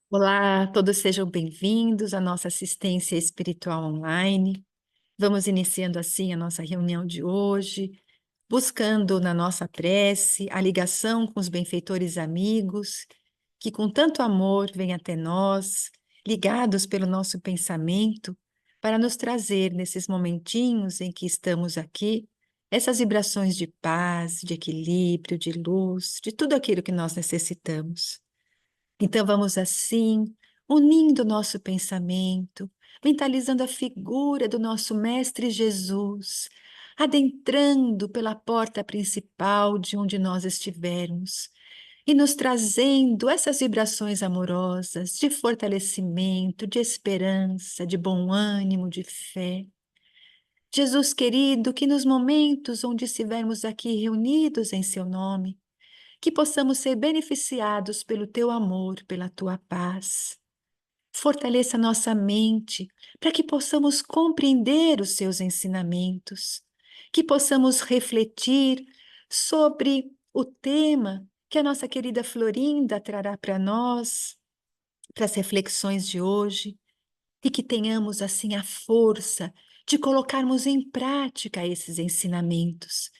Olá, todos sejam bem-vindos à nossa assistência espiritual online. Vamos iniciando assim a nossa reunião de hoje, buscando na nossa prece a ligação com os benfeitores amigos, que com tanto amor vêm até nós, ligados pelo nosso pensamento, para nos trazer nesses momentinhos em que estamos aqui, essas vibrações de paz, de equilíbrio, de luz, de tudo aquilo que nós necessitamos. Então vamos assim, unindo o nosso pensamento, mentalizando a figura do nosso Mestre Jesus, adentrando pela porta principal de onde nós estivermos e nos trazendo essas vibrações amorosas de fortalecimento, de esperança, de bom ânimo, de fé. Jesus querido, que nos momentos onde estivermos aqui reunidos em seu nome, que possamos ser beneficiados pelo teu amor, pela tua paz. Fortaleça nossa mente para que possamos compreender os seus ensinamentos, que possamos refletir sobre o tema que a nossa querida Florinda trará para nós, para as reflexões de hoje, e que tenhamos assim a força de colocarmos em prática esses ensinamentos,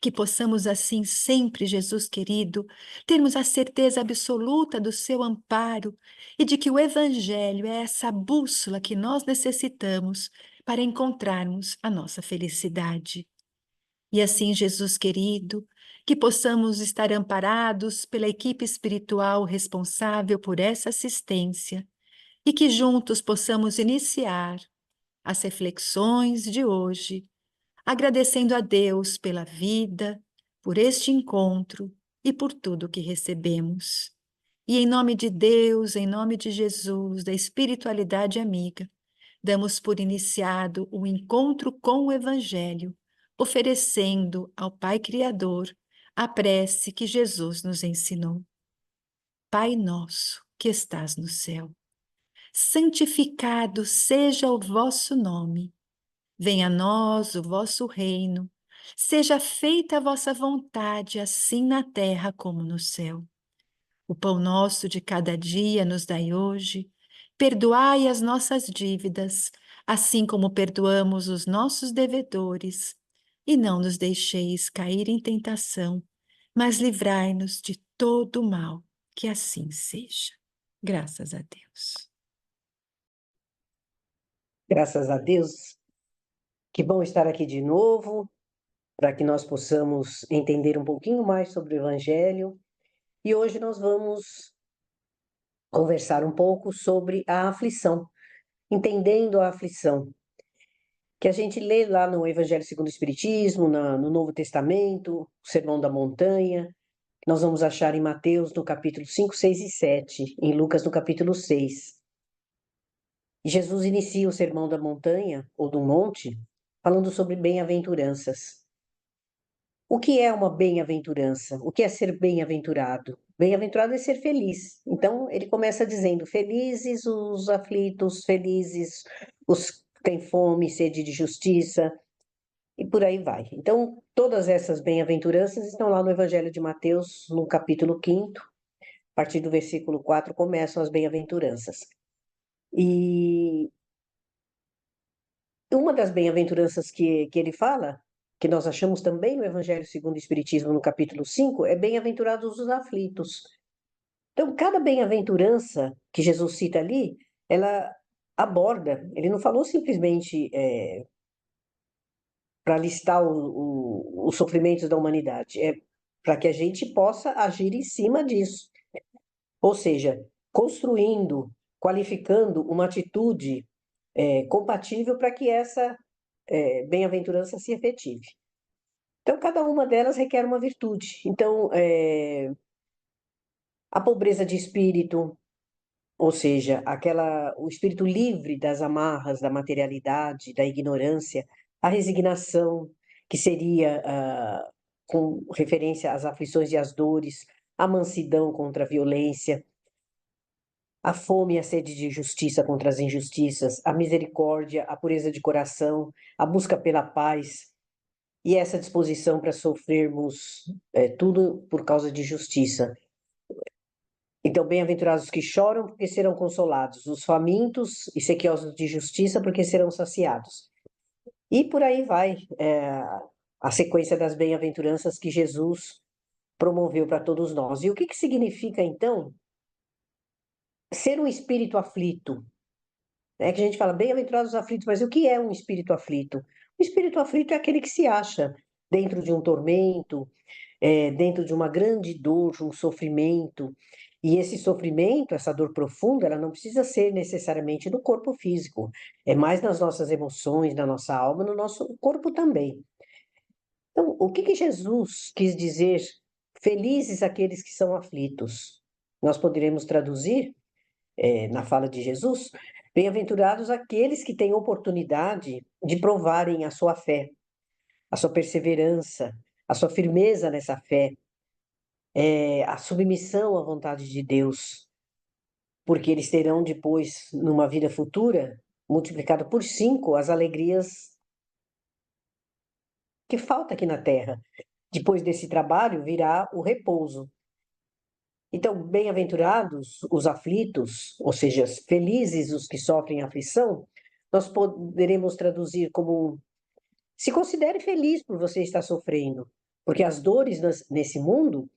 que possamos assim sempre, Jesus querido, termos a certeza absoluta do seu amparo e de que o Evangelho é essa bússola que nós necessitamos para encontrarmos a nossa felicidade. E assim, Jesus querido, que possamos estar amparados pela equipe espiritual responsável por essa assistência e que juntos possamos iniciar as reflexões de hoje, agradecendo a Deus pela vida, por este encontro e por tudo que recebemos. E em nome de Deus, em nome de Jesus, da espiritualidade amiga, damos por iniciado o encontro com o Evangelho, oferecendo ao Pai Criador a prece que Jesus nos ensinou. Pai nosso, que estás no céu, santificado seja o vosso nome. Venha a nós o vosso reino. Seja feita a vossa vontade, assim na terra como no céu. O pão nosso de cada dia nos dai hoje. Perdoai as nossas dívidas, assim como perdoamos os nossos devedores. E não nos deixeis cair em tentação, mas livrai-nos de todo o mal. Que assim seja. Graças a Deus. Graças a Deus, que bom estar aqui de novo, para que nós possamos entender um pouquinho mais sobre o Evangelho. E hoje nós vamos conversar um pouco sobre a aflição, entendendo a aflição, que a gente lê lá no Evangelho segundo o Espiritismo, no Novo Testamento, o Sermão da Montanha, que nós vamos achar em Mateus no capítulo 5, 6 e 7, em Lucas no capítulo 6. E Jesus inicia o Sermão da Montanha, ou do Monte, falando sobre bem-aventuranças. O que é uma bem-aventurança? O que é ser bem-aventurado? Bem-aventurado é ser feliz. Então, ele começa dizendo: felizes os aflitos, felizes os que têm fome, sede de justiça, e por aí vai. Então, todas essas bem-aventuranças estão lá no Evangelho de Mateus, no capítulo 5º, a partir do versículo 4, começam as bem-aventuranças. E uma das bem-aventuranças que ele fala, que nós achamos também no Evangelho segundo o Espiritismo, no capítulo 5, é bem-aventurados os aflitos. Então, cada bem-aventurança que Jesus cita ali, ela aborda, ele não falou simplesmente para listar os sofrimentos da humanidade, é para que a gente possa agir em cima disso. Ou seja, construindo, qualificando uma atitude compatível para que essa bem-aventurança se efetive. Então, cada uma delas requer uma virtude. Então, a pobreza de espírito, ou seja, o espírito livre das amarras da materialidade, da ignorância, a resignação, que seria com referência às aflições e às dores, a mansidão contra a violência, a fome e a sede de justiça contra as injustiças, a misericórdia, a pureza de coração, a busca pela paz, e essa disposição para sofrermos tudo por causa de justiça. Então, bem-aventurados os que choram, porque serão consolados, os famintos e sequiosos de justiça, porque serão saciados. E por aí vai, a sequência das bem-aventuranças que Jesus promoveu para todos nós. E o que significa, então, ser um espírito aflito? É que a gente fala bem-aventurados os aflitos, mas o que é um espírito aflito? O espírito aflito é aquele que se acha dentro de um tormento, dentro de uma grande dor, de um sofrimento. E esse sofrimento, essa dor profunda, ela não precisa ser necessariamente no corpo físico, é mais nas nossas emoções, na nossa alma, no nosso corpo também. Então, o que Jesus quis dizer? Felizes aqueles que são aflitos. Nós poderemos traduzir, na fala de Jesus, bem-aventurados aqueles que têm oportunidade de provarem a sua fé, a sua perseverança, a sua firmeza nessa fé, a submissão à vontade de Deus, porque eles terão depois, numa vida futura, multiplicado por 5 as alegrias que falta aqui na terra. Depois desse trabalho virá o repouso. Então, bem-aventurados os aflitos, ou seja, felizes os que sofrem aflição, nós poderemos traduzir como: se considere feliz por você estar sofrendo, porque as dores nesse mundo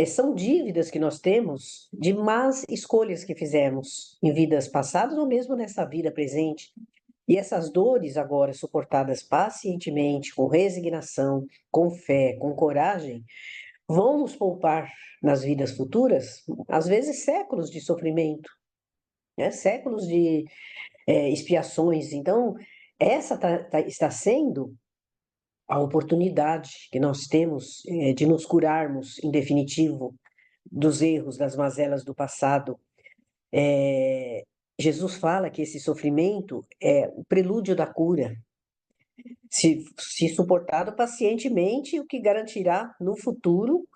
são dívidas que nós temos de más escolhas que fizemos em vidas passadas ou mesmo nessa vida presente. E essas dores agora suportadas pacientemente, com resignação, com fé, com coragem, vão nos poupar nas vidas futuras, às vezes séculos de sofrimento, né? Séculos de expiações. Então, essa está sendo a oportunidade que nós temos de nos curarmos, em definitivo, dos erros, das mazelas do passado. Jesus fala que esse sofrimento é o prelúdio da cura. Se suportado pacientemente, o que garantirá no futuro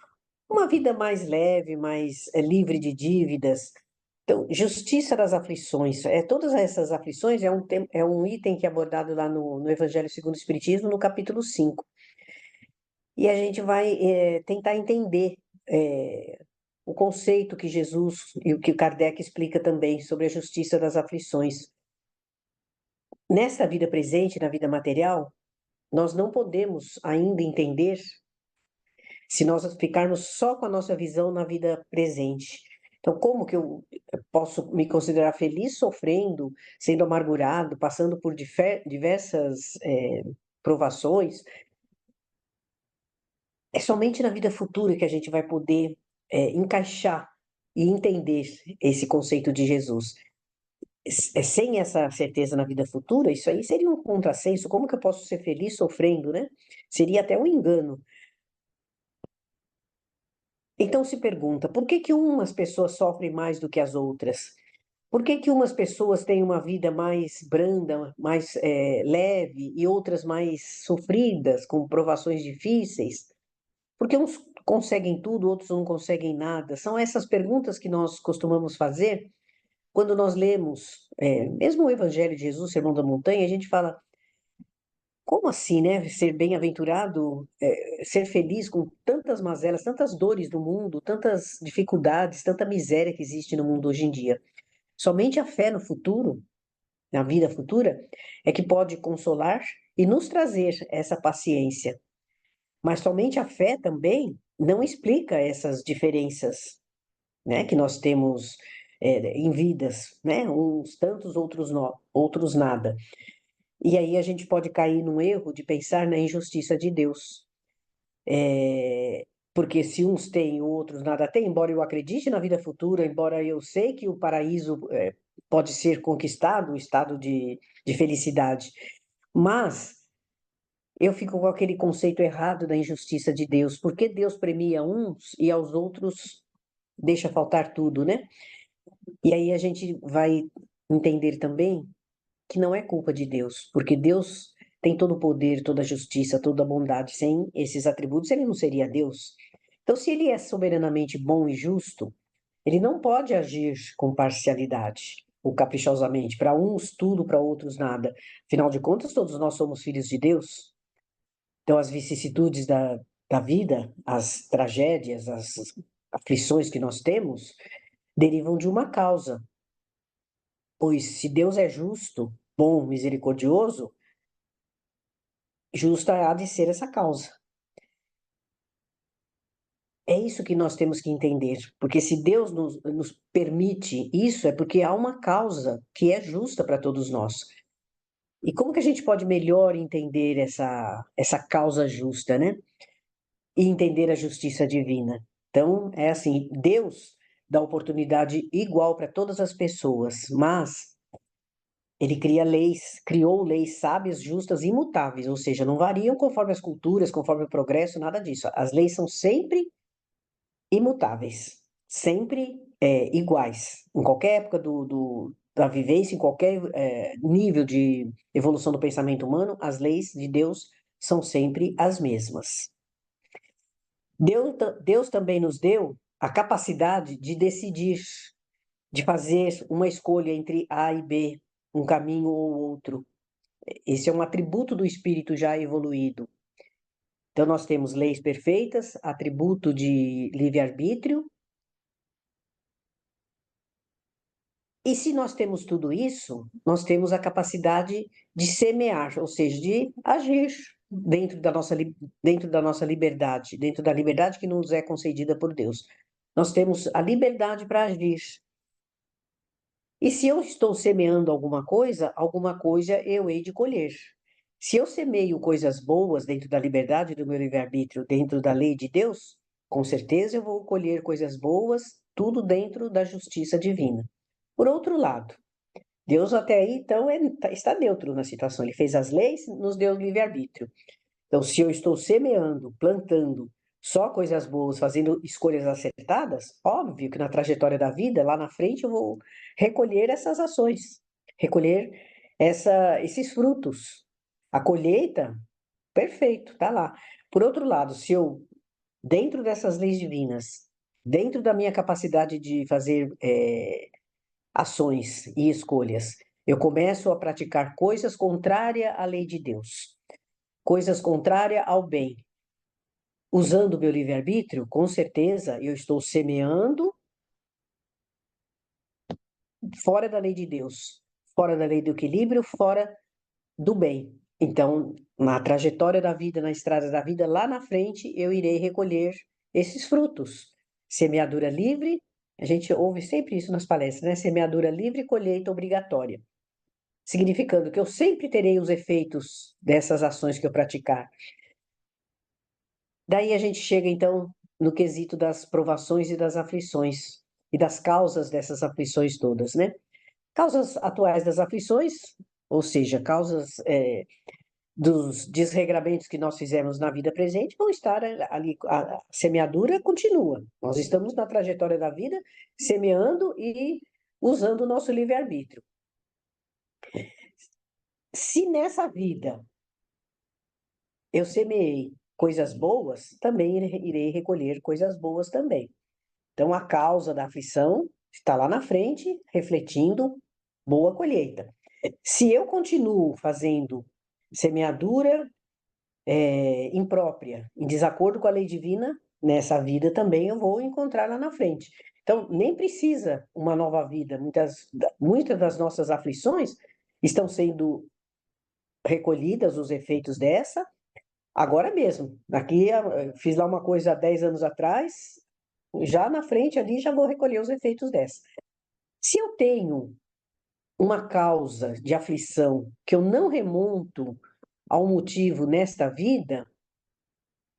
uma vida mais leve, mais livre de dívidas. Então, justiça das aflições. Todas essas aflições é um item que é abordado lá no Evangelho segundo o Espiritismo, no capítulo 5. E a gente vai tentar entender o conceito que Jesus e o que Kardec explica também sobre a justiça das aflições. Nesta vida presente, na vida material, nós não podemos ainda entender se nós ficarmos só com a nossa visão na vida presente. Então, como que eu posso me considerar feliz sofrendo, sendo amargurado, passando por diversas provações? É somente na vida futura que a gente vai poder encaixar e entender esse conceito de Jesus. Sem essa certeza na vida futura, isso aí seria um contrassenso. Como que eu posso ser feliz sofrendo, né? Seria até um engano. Então se pergunta, por que que umas pessoas sofrem mais do que as outras? Por que que umas pessoas têm uma vida mais branda, mais leve, e outras mais sofridas, com provações difíceis? Por que uns conseguem tudo, outros não conseguem nada? São essas perguntas que nós costumamos fazer quando nós lemos, mesmo o Evangelho de Jesus, Sermão da Montanha, a gente fala: como assim, né? Ser bem-aventurado, ser feliz com tantas mazelas, tantas dores do mundo, tantas dificuldades, tanta miséria que existe no mundo hoje em dia. Somente a fé no futuro, na vida futura, é que pode consolar e nos trazer essa paciência. Mas somente a fé também não explica essas diferenças, né, que nós temos em vidas, né? Uns tantos, outros nada. E aí a gente pode cair num erro de pensar na injustiça de Deus. Porque se uns têm, outros nada têm, embora eu acredite na vida futura, embora eu sei que o paraíso pode ser conquistado, o estado de felicidade, mas eu fico com aquele conceito errado da injustiça de Deus. Por que Deus premia uns e aos outros deixa faltar tudo, né? E aí a gente vai entender também que não é culpa de Deus, porque Deus tem todo o poder, toda a justiça, toda a bondade. Sem esses atributos, ele não seria Deus. Então, se ele é soberanamente bom e justo, ele não pode agir com parcialidade ou caprichosamente. Para uns tudo, para outros nada. Afinal de contas, todos nós somos filhos de Deus. Então, as vicissitudes da vida, as tragédias, as aflições que nós temos, derivam de uma causa. Pois se Deus é justo, bom, misericordioso, justa há de ser essa causa. É isso que nós temos que entender, porque se Deus nos permite isso, é porque há uma causa que é justa para todos nós. E como que a gente pode melhor entender essa causa justa, né? E entender a justiça divina? Então, é assim, Deus dá oportunidade igual para todas as pessoas, mas ele cria leis, criou leis sábias, justas e imutáveis, ou seja, não variam conforme as culturas, conforme o progresso, nada disso. As leis são sempre imutáveis, sempre iguais. Em qualquer época da vivência, em qualquer nível de evolução do pensamento humano, as leis de Deus são sempre as mesmas. Deus também nos deu a capacidade de decidir, de fazer uma escolha entre A e B, um caminho ou outro. Esse é um atributo do espírito já evoluído. Então, nós temos leis perfeitas, atributo de livre-arbítrio. E se nós temos tudo isso, nós temos a capacidade de semear, ou seja, de agir dentro da nossa liberdade, dentro da liberdade que nos é concedida por Deus. Nós temos a liberdade para agir. E se eu estou semeando alguma coisa eu hei de colher. Se eu semeio coisas boas dentro da liberdade do meu livre-arbítrio, dentro da lei de Deus, com certeza eu vou colher coisas boas, tudo dentro da justiça divina. Por outro lado, Deus até aí, então, está neutro na situação. Ele fez as leis, nos deu livre-arbítrio. Então, se eu estou semeando, plantando só coisas boas, fazendo escolhas acertadas, óbvio que na trajetória da vida, lá na frente, eu vou recolher essas ações, recolher esses frutos. A colheita, perfeito, tá lá. Por outro lado, se eu, dentro dessas leis divinas, dentro da minha capacidade de fazer ações e escolhas, eu começo a praticar coisas contrárias à lei de Deus, coisas contrárias ao bem, usando o meu livre-arbítrio, com certeza eu estou semeando fora da lei de Deus, fora da lei do equilíbrio, fora do bem. Então, na trajetória da vida, na estrada da vida, lá na frente, eu irei recolher esses frutos. Semeadura livre, a gente ouve sempre isso nas palestras, né? Semeadura livre, colheita obrigatória. Significando que eu sempre terei os efeitos dessas ações que eu praticar. Daí a gente chega, então, no quesito das provações e das aflições, e das causas dessas aflições todas, né? Causas atuais das aflições, ou seja, causas dos desregramentos que nós fizemos na vida presente, vão estar ali, a semeadura continua. Nós estamos na trajetória da vida, semeando e usando o nosso livre-arbítrio. Se nessa vida eu semeei coisas boas, também irei recolher coisas boas também. Então, a causa da aflição está lá na frente, refletindo boa colheita. Se eu continuo fazendo semeadura imprópria, em desacordo com a lei divina, nessa vida também eu vou encontrar lá na frente. Então, nem precisa uma nova vida. Muitas das nossas aflições estão sendo recolhidas, os efeitos dessa, agora mesmo. Fiz lá uma coisa há 10 anos atrás, já na frente ali já vou recolher os efeitos dessa. Se eu tenho uma causa de aflição que eu não remonto ao motivo nesta vida,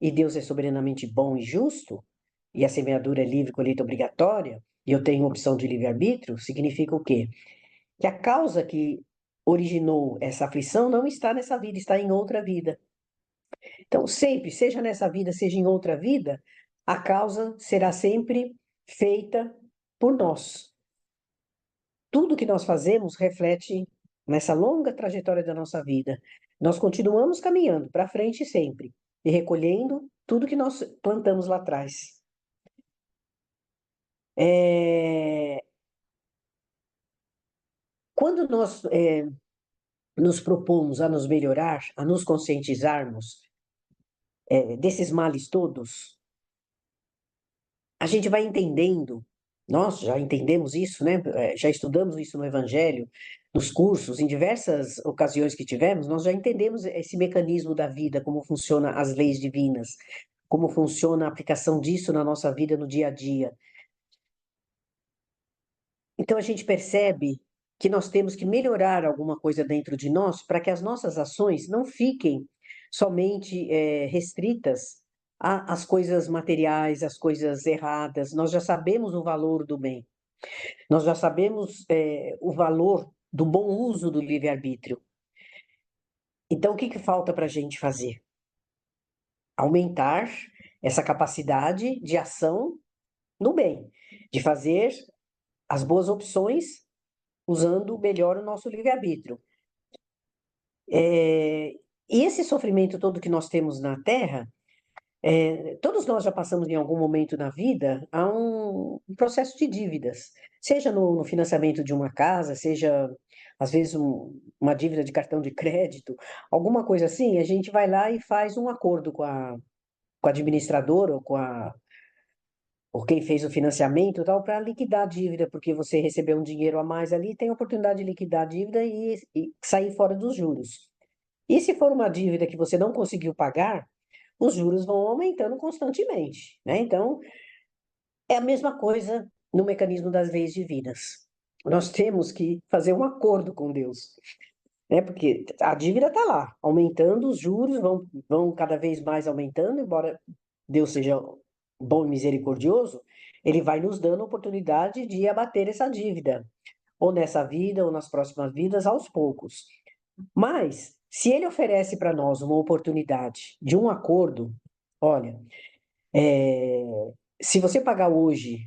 e Deus é soberanamente bom e justo, e a semeadura é livre, colheita obrigatória, e eu tenho opção de livre-arbítrio, significa o quê? Que a causa que originou essa aflição não está nessa vida, está em outra vida. Então, sempre, seja nessa vida, seja em outra vida, a causa será sempre feita por nós. Tudo que nós fazemos reflete nessa longa trajetória da nossa vida. Nós continuamos caminhando para frente sempre e recolhendo tudo que nós plantamos lá atrás. Quando nós nos propomos a nos melhorar, a nos conscientizarmos desses males todos, a gente vai entendendo Nós já entendemos isso, né? Já estudamos isso no Evangelho, nos cursos, em diversas ocasiões que tivemos, nós já entendemos esse mecanismo da vida, como funciona as leis divinas, como funciona a aplicação disso na nossa vida no dia a dia. Então a gente percebe que nós temos que melhorar alguma coisa dentro de nós para que as nossas ações não fiquem somente restritas às coisas materiais, às coisas erradas. Nós já sabemos o valor do bem. Nós já sabemos o valor do bom uso do livre-arbítrio. Então, o que falta para a gente fazer? Aumentar essa capacidade de ação no bem, de fazer as boas opções usando melhor o nosso livre-arbítrio. E esse sofrimento todo que nós temos na Terra, todos nós já passamos em algum momento na vida a um processo de dívidas, seja no financiamento de uma casa, seja às vezes uma dívida de cartão de crédito, alguma coisa assim, a gente vai lá e faz um acordo com a administradora ou ou quem fez o financiamento e tal, para liquidar a dívida, porque você recebeu um dinheiro a mais ali, tem a oportunidade de liquidar a dívida e sair fora dos juros. E se for uma dívida que você não conseguiu pagar, os juros vão aumentando constantemente, né? Então, é a mesma coisa no mecanismo das leis divinas. Nós temos que fazer um acordo com Deus, né? Porque a dívida está lá, aumentando, os juros vão cada vez mais aumentando, embora Deus seja bom e misericordioso, ele vai nos dando a oportunidade de abater essa dívida, ou nessa vida, ou nas próximas vidas, aos poucos. Mas, se ele oferece para nós uma oportunidade de um acordo, olha, é, se você pagar hoje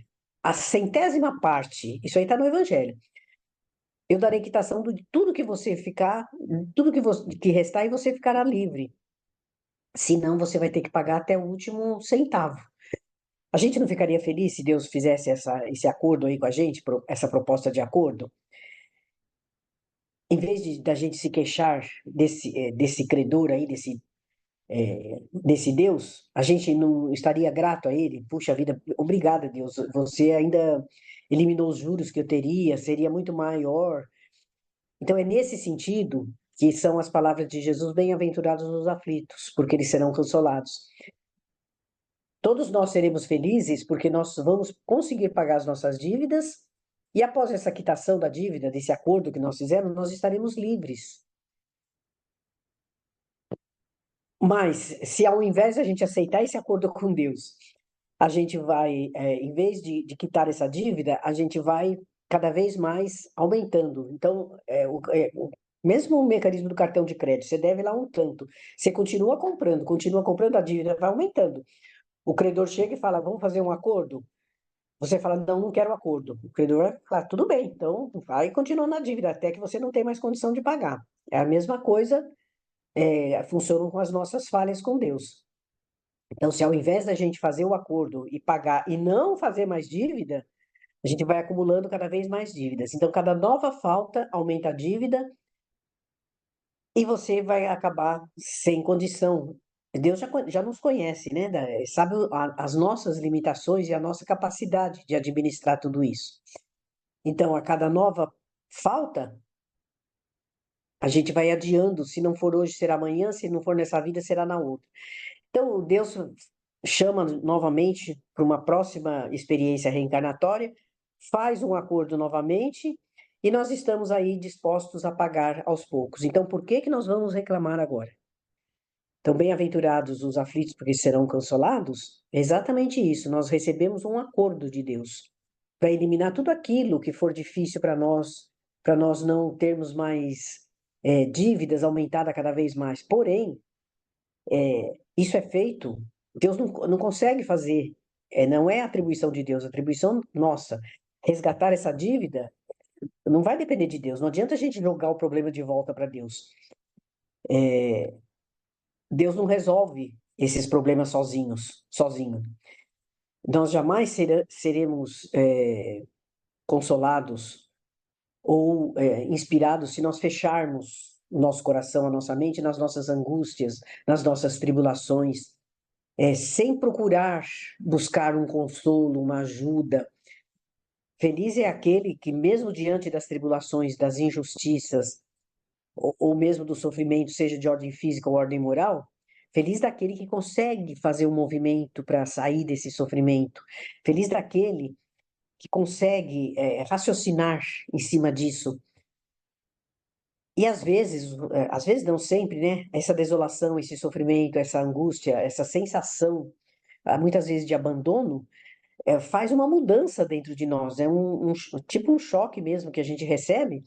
a centésima parte, isso aí está no Evangelho, eu darei quitação de tudo que você ficar, tudo que restar e você ficará livre. Senão, você vai ter que pagar até o último centavo. A gente não ficaria feliz se Deus fizesse esse acordo aí com a gente, essa proposta de acordo? Em vez da gente se queixar desse credor aí, desse Deus, a gente não estaria grato a ele? Puxa vida, obrigada, Deus. Você ainda eliminou os juros que eu teria, seria muito maior. Então, é nesse sentido que são as palavras de Jesus: bem-aventurados os aflitos, porque eles serão consolados. Todos nós seremos felizes porque nós vamos conseguir pagar as nossas dívidas e após essa quitação da dívida, desse acordo que nós fizemos, nós estaremos livres. Mas se ao invés de a gente aceitar esse acordo com Deus, a gente vai, em vez de quitar essa dívida, a gente vai cada vez mais aumentando. Então, mesmo o mecanismo do cartão de crédito, você deve lá um tanto, você continua comprando, a dívida vai aumentando. O credor chega e fala: vamos fazer um acordo? Você fala: não, não quero acordo. O credor vai falar: tudo bem, então vai continuando na dívida até que você não tem mais condição de pagar. É a mesma coisa, funcionam com as nossas falhas com Deus. Então, se ao invés da gente fazer o acordo e pagar e não fazer mais dívida, a gente vai acumulando cada vez mais dívidas. Então, cada nova falta aumenta a dívida e você vai acabar sem condição. Deus já nos conhece, né? Sabe as nossas limitações e a nossa capacidade de administrar tudo isso. Então, a cada nova falta, a gente vai adiando. Se não for hoje, será amanhã. Se não for nessa vida, será na outra. Então, Deus chama novamente para uma próxima experiência reencarnatória, faz um acordo novamente e nós estamos aí dispostos a pagar aos poucos. Então, por que nós vamos reclamar agora? Então, bem-aventurados os aflitos, porque serão consolados. É exatamente isso. Nós recebemos um acordo de Deus para eliminar tudo aquilo que for difícil para nós não termos mais dívidas aumentadas cada vez mais. Porém, isso é feito, Deus não consegue fazer, não é atribuição de Deus, é atribuição nossa. Resgatar essa dívida não vai depender de Deus. Não adianta a gente jogar o problema de volta para Deus. Deus não resolve esses problemas sozinho. Nós jamais seremos consolados ou inspirados se nós fecharmos o nosso coração, a nossa mente nas nossas angústias, nas nossas tribulações, sem procurar buscar um consolo, uma ajuda. Feliz é aquele que, mesmo diante das tribulações, das injustiças, ou mesmo do sofrimento, seja de ordem física ou ordem moral, feliz daquele que consegue fazer um movimento para sair desse sofrimento. Feliz daquele que consegue raciocinar em cima disso. E às vezes não sempre, né? Essa desolação, esse sofrimento, essa angústia, essa sensação, muitas vezes de abandono, faz uma mudança dentro de nós. É tipo um choque mesmo que a gente recebe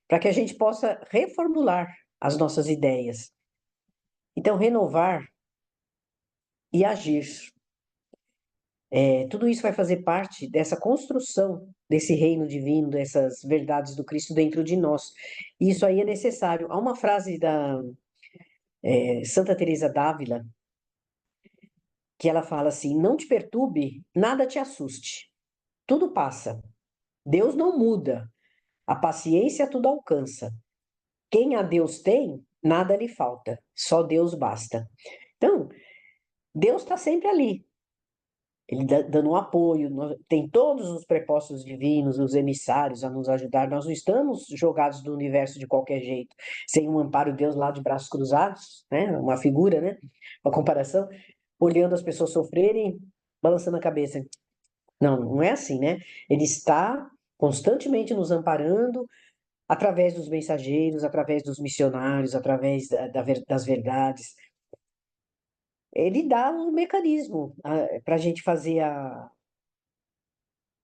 para que a gente possa reformular as nossas ideias. Então, renovar e agir. Tudo isso vai fazer parte dessa construção desse reino divino, dessas verdades do Cristo dentro de nós. E isso aí é necessário. Há uma frase da Santa Teresa d'Ávila que ela fala assim: não te perturbe, nada te assuste. Tudo passa. Deus não muda. A paciência tudo alcança. Quem a Deus tem, nada lhe falta. Só Deus basta. Então, Deus está sempre ali. Ele dando um apoio, tem todos os prepostos divinos, os emissários a nos ajudar. Nós não estamos jogados do universo de qualquer jeito, sem um amparo de Deus lá de braços cruzados, né? Uma figura, né? Uma comparação, olhando as pessoas sofrerem, balançando a cabeça. Não, não é assim, né? Ele está constantemente nos amparando através dos mensageiros, através dos missionários, através das verdades. Ele dá um mecanismo para a gente fazer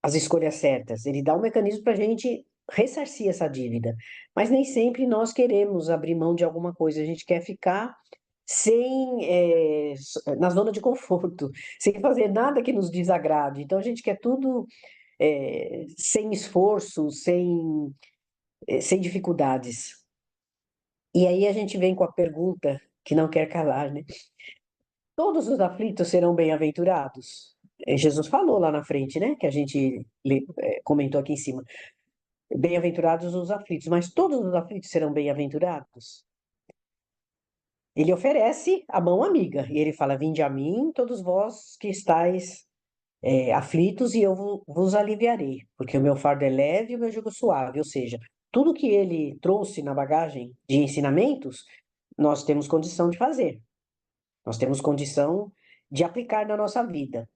as escolhas certas. Ele dá um mecanismo para a gente ressarcir essa dívida. Mas nem sempre nós queremos abrir mão de alguma coisa. A gente quer ficar na zona de conforto, sem fazer nada que nos desagrade. Então a gente quer tudo sem esforço, sem dificuldades. E aí a gente vem com a pergunta que não quer calar, né? Todos os aflitos serão bem-aventurados? Jesus falou lá na frente, né? Que a gente comentou aqui em cima. Bem-aventurados os aflitos, mas todos os aflitos serão bem-aventurados? Ele oferece a mão amiga e ele fala: vinde a mim, todos vós que estáis aflitos, e eu vos aliviarei, porque o meu fardo é leve e o meu jugo suave. Ou seja, tudo que ele trouxe na bagagem de ensinamentos, nós temos condição de fazer, nós temos condição de aplicar na nossa vida.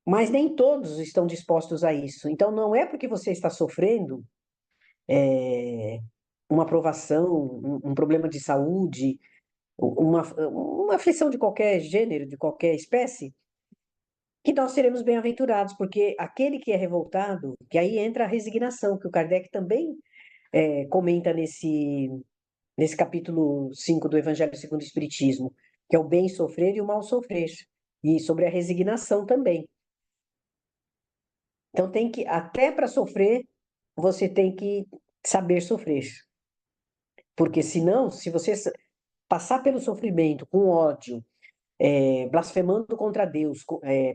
Mas nem todos estão dispostos a isso. Então, não é porque você está sofrendo uma provação, um problema de saúde, uma aflição de qualquer gênero, de qualquer espécie, que nós seremos bem-aventurados, porque aquele que é revoltado, que aí entra a resignação, que o Kardec também comenta nesse capítulo 5 do Evangelho segundo o Espiritismo, que é o bem sofrer e o mal sofrer, e sobre a resignação também. Então tem que, até para sofrer, você tem que saber sofrer. Porque senão, se você passar pelo sofrimento com ódio, blasfemando contra Deus,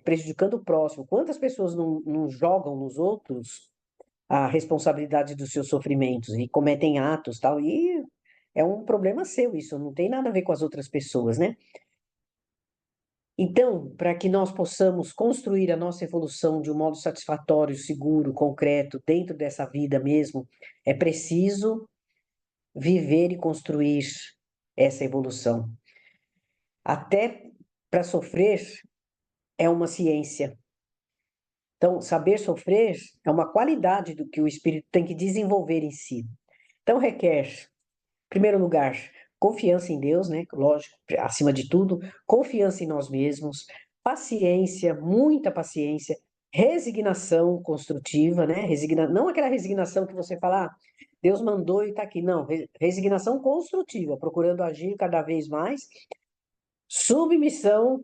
prejudicando o próximo, quantas pessoas não jogam nos outros a responsabilidade dos seus sofrimentos e cometem atos tal, e é um problema seu isso, não tem nada a ver com as outras pessoas, né? Então, para que nós possamos construir a nossa evolução de um modo satisfatório, seguro, concreto, dentro dessa vida mesmo, é preciso viver e construir essa evolução. Até para sofrer é uma ciência. Então, saber sofrer é uma qualidade do que o espírito tem que desenvolver em si. Então, requer, em primeiro lugar, confiança em Deus, né? Lógico, acima de tudo, confiança em nós mesmos, paciência, muita paciência, resignação construtiva, né? Não aquela resignação que você fala, Deus mandou e está aqui. Não, resignação construtiva, procurando agir cada vez mais. Submissão,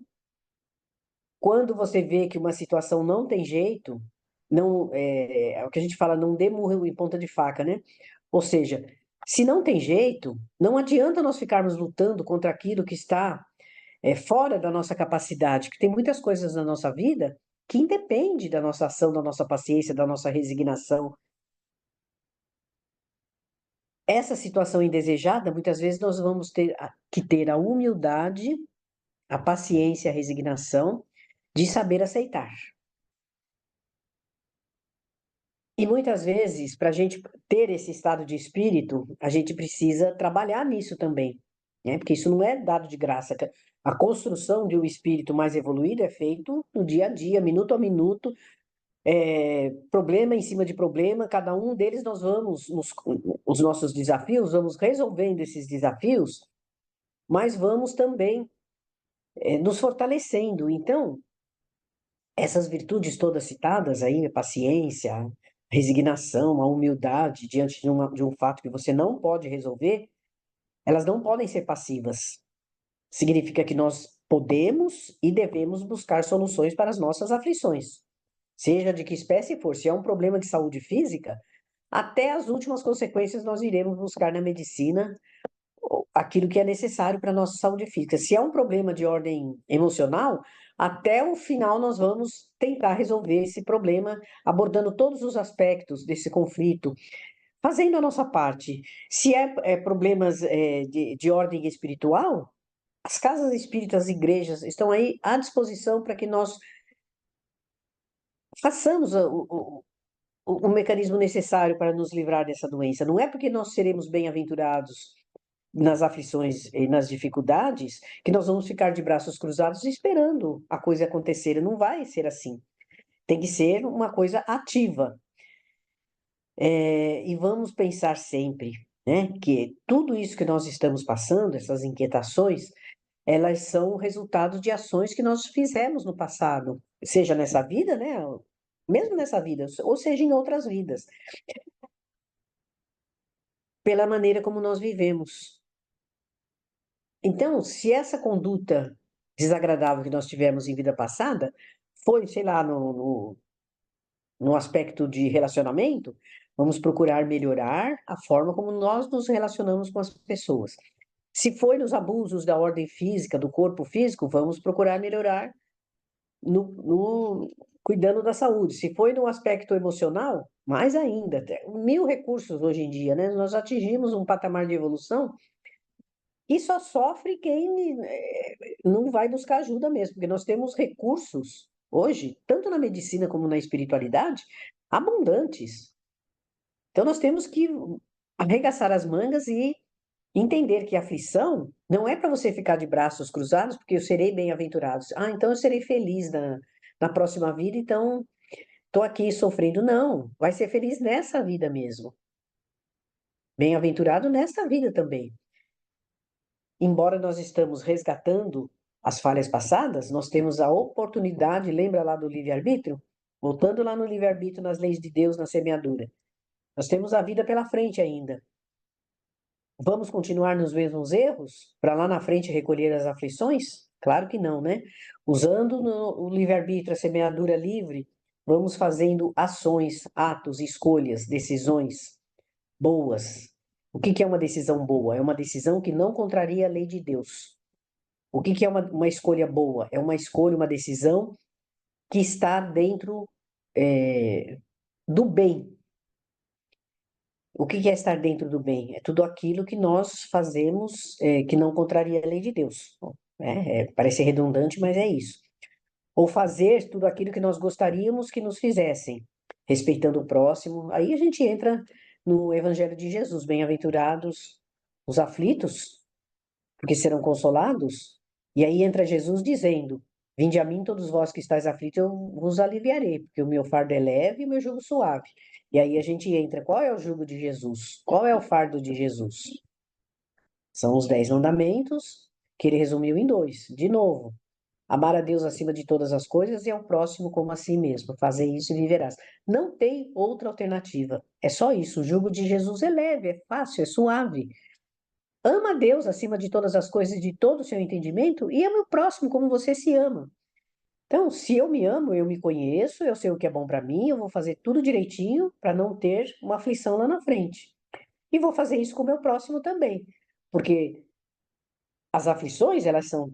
quando você vê que uma situação não tem jeito, não é o que a gente fala, não dê murro em ponta de faca, né? Ou seja, se não tem jeito, não adianta nós ficarmos lutando contra aquilo que está fora da nossa capacidade, que tem muitas coisas na nossa vida que independe da nossa ação, da nossa paciência, da nossa resignação. Essa situação indesejada, muitas vezes nós vamos ter que ter a humildade, a paciência, a resignação de saber aceitar. E muitas vezes, para a gente ter esse estado de espírito, a gente precisa trabalhar nisso também, né? Porque isso não é dado de graça. A construção de um espírito mais evoluído é feito no dia a dia, minuto a minuto, problema em cima de problema, cada um deles nós vamos, os nossos desafios, vamos resolvendo esses desafios, mas vamos também nos fortalecendo. Então, essas virtudes todas citadas aí, a paciência, a resignação, a humildade diante de um fato que você não pode resolver, elas não podem ser passivas. Significa que nós podemos e devemos buscar soluções para as nossas aflições, seja de que espécie for. Se é um problema de saúde física, até as últimas consequências nós iremos buscar na medicina aquilo que é necessário para a nossa saúde física. Se é um problema de ordem emocional, até o final nós vamos tentar resolver esse problema, abordando todos os aspectos desse conflito, fazendo a nossa parte. Se problemas de ordem espiritual, as casas espíritas, as igrejas estão aí à disposição para que nós façamos o mecanismo necessário para nos livrar dessa doença. Não é porque nós seremos bem-aventurados nas aflições e nas dificuldades, que nós vamos ficar de braços cruzados esperando a coisa acontecer. Não vai ser assim. Tem que ser uma coisa ativa. E vamos pensar sempre, né, que tudo isso que nós estamos passando, essas inquietações, elas são resultado de ações que nós fizemos no passado, seja nessa vida, né, mesmo nessa vida, ou seja em outras vidas, pela maneira como nós vivemos. Então, se essa conduta desagradável que nós tivemos em vida passada foi, sei lá, no aspecto de relacionamento, vamos procurar melhorar a forma como nós nos relacionamos com as pessoas. Se foi nos abusos da ordem física, do corpo físico, vamos procurar melhorar no cuidando da saúde. Se foi no aspecto emocional, mais ainda. 1000 recursos hoje em dia, né? Nós atingimos um patamar de evolução e só sofre quem não vai buscar ajuda mesmo, porque nós temos recursos hoje, tanto na medicina como na espiritualidade, abundantes. Então nós temos que arregaçar as mangas e entender que a aflição não é para você ficar de braços cruzados, porque eu serei bem-aventurado. Ah, então eu serei feliz na próxima vida, então estou aqui sofrendo. Não, vai ser feliz nessa vida mesmo. Bem-aventurado nesta vida também. Embora nós estamos resgatando as falhas passadas, nós temos a oportunidade, lembra lá do livre-arbítrio? Voltando lá no livre-arbítrio, nas leis de Deus, na semeadura. Nós temos a vida pela frente ainda. Vamos continuar nos mesmos erros para lá na frente recolher as aflições? Claro que não, né? Usando o livre-arbítrio, a semeadura livre, vamos fazendo ações, atos, escolhas, decisões boas. O que é uma decisão boa? É uma decisão que não contraria a lei de Deus. O que é uma escolha boa? É uma escolha, uma decisão que está dentro do bem. O que é estar dentro do bem? É tudo aquilo que nós fazemos que não contraria a lei de Deus. Parece redundante, mas é isso. Ou fazer tudo aquilo que nós gostaríamos que nos fizessem, respeitando o próximo. Aí a gente entra no Evangelho de Jesus. Bem-aventurados os aflitos, porque serão consolados. E aí entra Jesus dizendo: Vinde a mim, todos vós que estáis aflitos, eu vos aliviarei, porque o meu fardo é leve e o meu jugo suave. E aí a gente entra: qual é o jugo de Jesus? Qual é o fardo de Jesus? São os 10 mandamentos, que ele resumiu em 2. De novo, amar a Deus acima de todas as coisas e ao próximo como a si mesmo. Fazer isso e viverás. Não tem outra alternativa. É só isso. O jugo de Jesus é leve, é fácil, é suave. Ama a Deus acima de todas as coisas, de todo o seu entendimento, e ama o próximo como você se ama. Então, se eu me amo, eu me conheço, eu sei o que é bom para mim, eu vou fazer tudo direitinho para não ter uma aflição lá na frente. E vou fazer isso com o meu próximo também, porque as aflições, elas são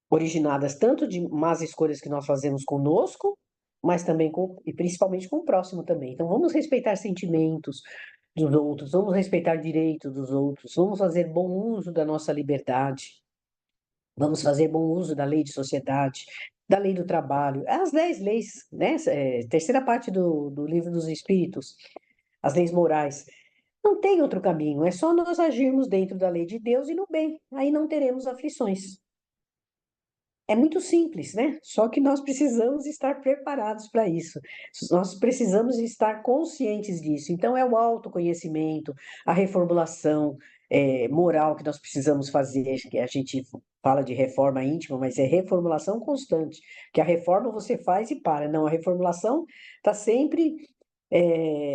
originadas tanto de más escolhas que nós fazemos conosco, mas também e principalmente com o próximo também. Então, vamos respeitar sentimentos dos outros, vamos respeitar direitos dos outros, vamos fazer bom uso da nossa liberdade. Vamos fazer bom uso da lei de sociedade, da lei do trabalho, as 10 leis, né? Terceira parte do livro dos Espíritos, as leis morais. Não tem outro caminho, é só nós agirmos dentro da lei de Deus e no bem, aí não teremos aflições. É muito simples, né? Só que nós precisamos estar preparados para isso. Nós precisamos estar conscientes disso. Então, é o autoconhecimento, a reformulação moral que nós precisamos fazer, que a gente fala de reforma íntima, mas é reformulação constante. Que a reforma você faz e para. Não, a reformulação está sempre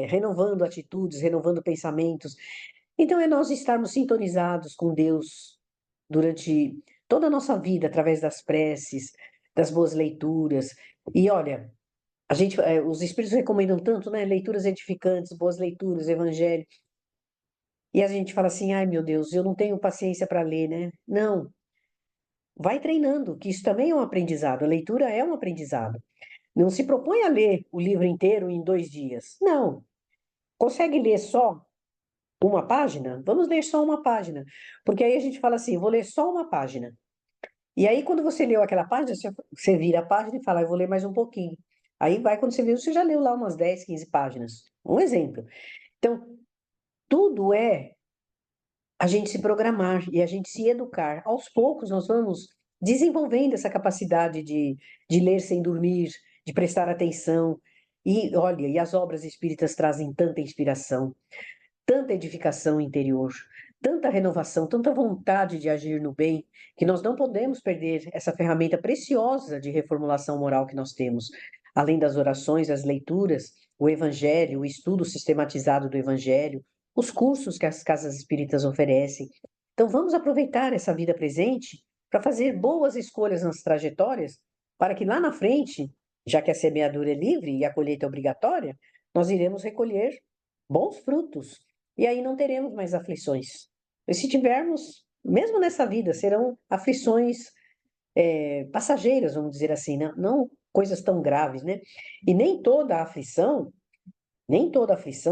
renovando atitudes, renovando pensamentos. Então, é nós estarmos sintonizados com Deus durante toda a nossa vida, através das preces, das boas leituras. E olha, os espíritos recomendam tanto, né? Leituras edificantes, boas leituras, evangelho. E a gente fala assim: ai meu Deus, eu não tenho paciência para ler, né? Não, vai treinando, que isso também é um aprendizado. A leitura é um aprendizado. Não se propõe a ler o livro inteiro em 2 dias. Não. Consegue ler só uma página? Vamos ler só uma página. Porque aí a gente fala assim: vou ler só uma página. E aí, quando você leu aquela página, você vira a página e fala, eu vou ler mais um pouquinho. Aí vai, quando você viu, você já leu lá umas 10, 15 páginas. Um exemplo. Então, tudo é a gente se programar e a gente se educar. Aos poucos, nós vamos desenvolvendo essa capacidade de ler sem dormir, de prestar atenção. E olha, e as obras espíritas trazem tanta inspiração, tanta edificação interior, tanta renovação, tanta vontade de agir no bem, que nós não podemos perder essa ferramenta preciosa de reformulação moral que nós temos. Além das orações, as leituras, o evangelho, o estudo sistematizado do evangelho, os cursos que as casas espíritas oferecem. Então vamos aproveitar essa vida presente para fazer boas escolhas nas trajetórias, para que lá na frente, já que a semeadura é livre e a colheita é obrigatória, nós iremos recolher bons frutos e aí não teremos mais aflições. E se tivermos, mesmo nessa vida, serão aflições passageiras, vamos dizer assim, né? Não coisas tão graves, né? E nem toda aflição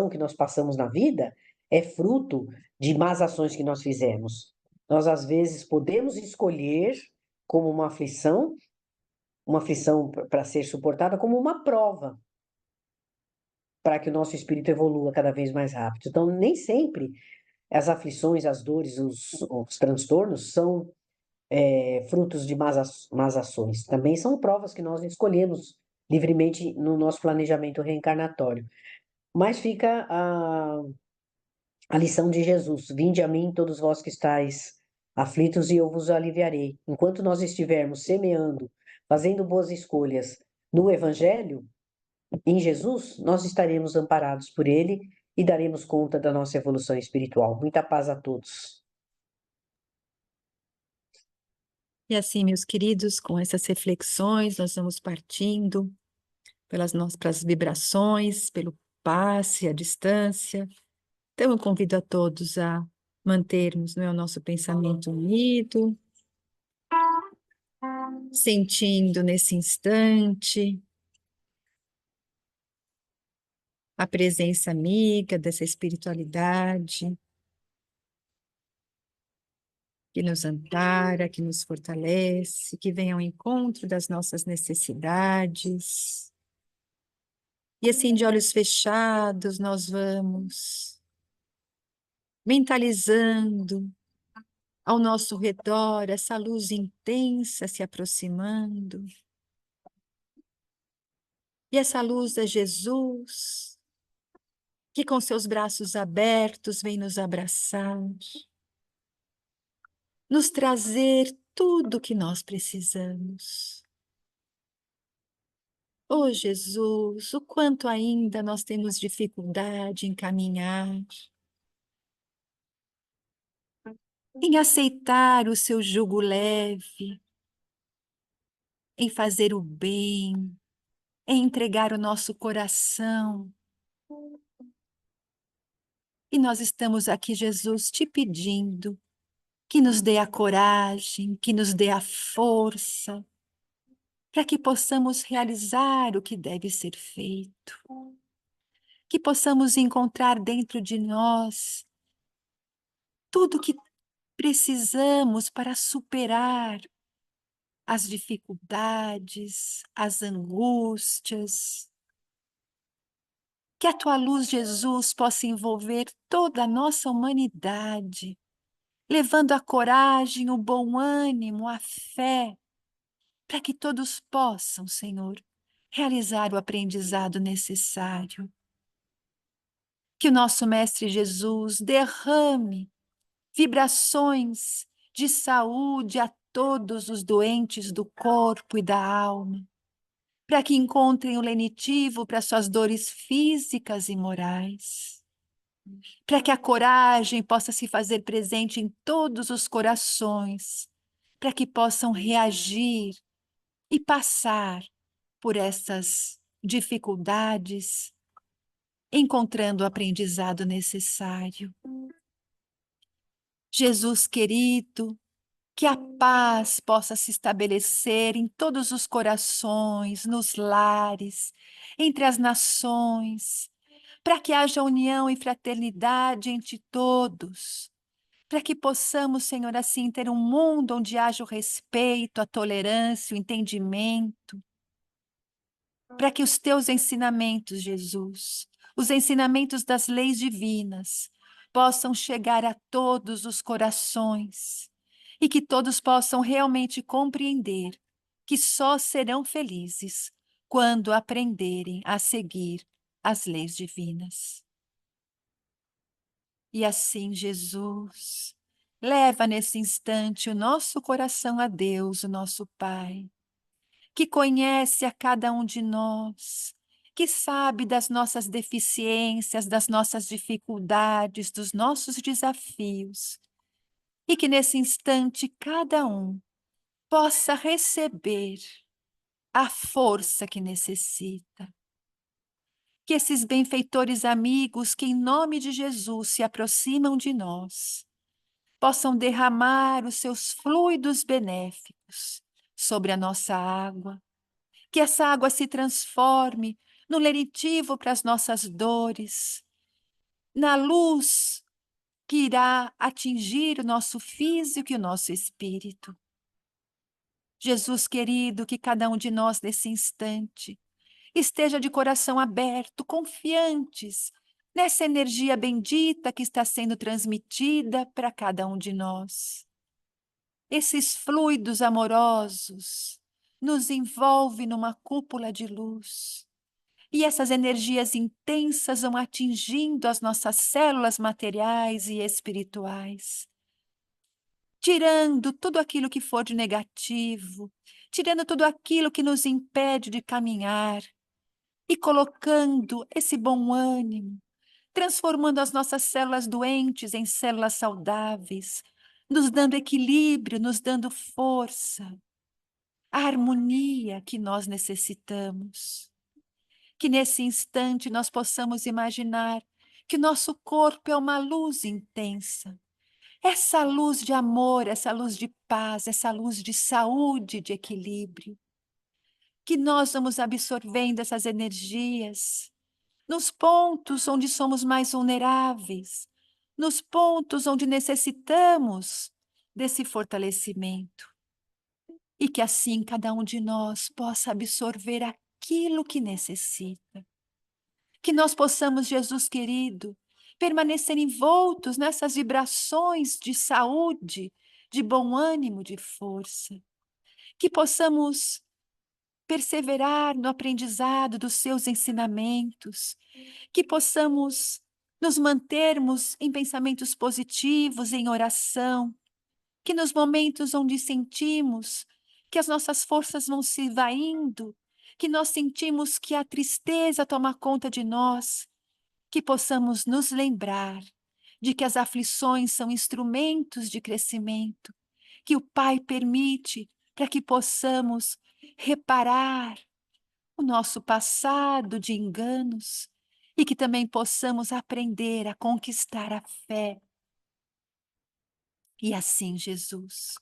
que nós passamos na vida é fruto de más ações que nós fizemos. Nós, às vezes, podemos escolher como uma aflição para ser suportada, como uma prova para que o nosso espírito evolua cada vez mais rápido. Então, nem sempre as aflições, as dores, os transtornos são frutos de más ações. Também são provas que nós escolhemos livremente no nosso planejamento reencarnatório. Mas fica a lição de Jesus: vinde a mim, todos vós que estáis aflitos, e eu vos aliviarei. Enquanto nós estivermos semeando, fazendo boas escolhas no Evangelho, em Jesus, nós estaremos amparados por Ele e daremos conta da nossa evolução espiritual. Muita paz a todos. E assim, meus queridos, com essas reflexões, nós vamos partindo pelas vibrações, pelo passe, a distância. Então, eu convido a todos a mantermos, o nosso pensamento unido, sentindo nesse instante a presença amiga dessa espiritualidade que nos ampara, que nos fortalece, que vem ao encontro das nossas necessidades. E assim, de olhos fechados, nós vamos mentalizando ao nosso redor essa luz intensa se aproximando. E essa luz é Jesus, que com seus braços abertos vem nos abraçar, nos trazer tudo o que nós precisamos. Oh, Jesus, o quanto ainda nós temos dificuldade em caminhar, em aceitar o seu jugo leve, em fazer o bem, em entregar o nosso coração. E nós estamos aqui, Jesus, te pedindo que nos dê a coragem, que nos dê a força, para que possamos realizar o que deve ser feito, que possamos encontrar dentro de nós tudo o que precisamos para superar as dificuldades, as angústias. Que a tua luz, Jesus, possa envolver toda a nossa humanidade, levando a coragem, o bom ânimo, a fé, para que todos possam, Senhor, realizar o aprendizado necessário. Que o nosso Mestre Jesus derrame vibrações de saúde a todos os doentes do corpo e da alma, para que encontrem o lenitivo para suas dores físicas e morais, para que a coragem possa se fazer presente em todos os corações, para que possam reagir e passar por essas dificuldades, encontrando o aprendizado necessário. Jesus querido, que a paz possa se estabelecer em todos os corações, nos lares, entre as nações, para que haja união e fraternidade entre todos, para que possamos, Senhor, assim ter um mundo onde haja o respeito, a tolerância, o entendimento, para que os teus ensinamentos, Jesus, os ensinamentos das leis divinas, possam chegar a todos os corações e que todos possam realmente compreender que só serão felizes quando aprenderem a seguir as leis divinas. E assim, Jesus, leva nesse instante o nosso coração a Deus, o nosso Pai, que conhece a cada um de nós, que sabe das nossas deficiências, das nossas dificuldades, dos nossos desafios, e que nesse instante cada um possa receber a força que necessita. Que esses benfeitores amigos que em nome de Jesus se aproximam de nós, possam derramar os seus fluidos benéficos sobre a nossa água, que essa água se transforme no lenitivo para as nossas dores, na luz que irá atingir o nosso físico e o nosso espírito. Jesus querido, que cada um de nós nesse instante esteja de coração aberto, confiantes nessa energia bendita que está sendo transmitida para cada um de nós. Esses fluidos amorosos nos envolvem numa cúpula de luz. E essas energias intensas vão atingindo as nossas células materiais e espirituais, tirando tudo aquilo que for de negativo, tirando tudo aquilo que nos impede de caminhar e colocando esse bom ânimo, transformando as nossas células doentes em células saudáveis, nos dando equilíbrio, nos dando força, a harmonia que nós necessitamos. Que nesse instante nós possamos imaginar que nosso corpo é uma luz intensa. Essa luz de amor, essa luz de paz, essa luz de saúde, de equilíbrio. Que nós vamos absorvendo essas energias nos pontos onde somos mais vulneráveis, nos pontos onde necessitamos desse fortalecimento. E que assim cada um de nós possa absorver aquilo que necessita. Que nós possamos, Jesus querido, permanecer envoltos nessas vibrações de saúde, de bom ânimo, de força. Que possamos perseverar no aprendizado dos seus ensinamentos. Que possamos nos mantermos em pensamentos positivos, em oração. Que nos momentos onde sentimos que as nossas forças vão se esvaindo, que nós sentimos que a tristeza toma conta de nós, que possamos nos lembrar de que as aflições são instrumentos de crescimento, que o Pai permite para que possamos reparar o nosso passado de enganos e que também possamos aprender a conquistar a fé. E assim, Jesus,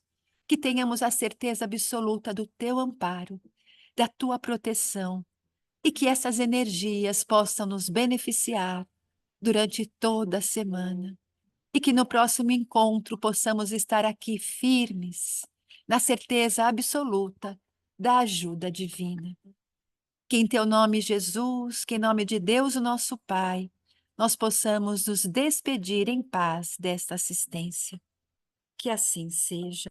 que tenhamos a certeza absoluta do teu amparo, da tua proteção e que essas energias possam nos beneficiar durante toda a semana. E que no próximo encontro possamos estar aqui firmes, na certeza absoluta da ajuda divina. Que em teu nome, Jesus, que em nome de Deus, o nosso Pai, nós possamos nos despedir em paz desta assistência. Que assim seja,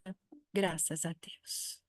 graças a Deus.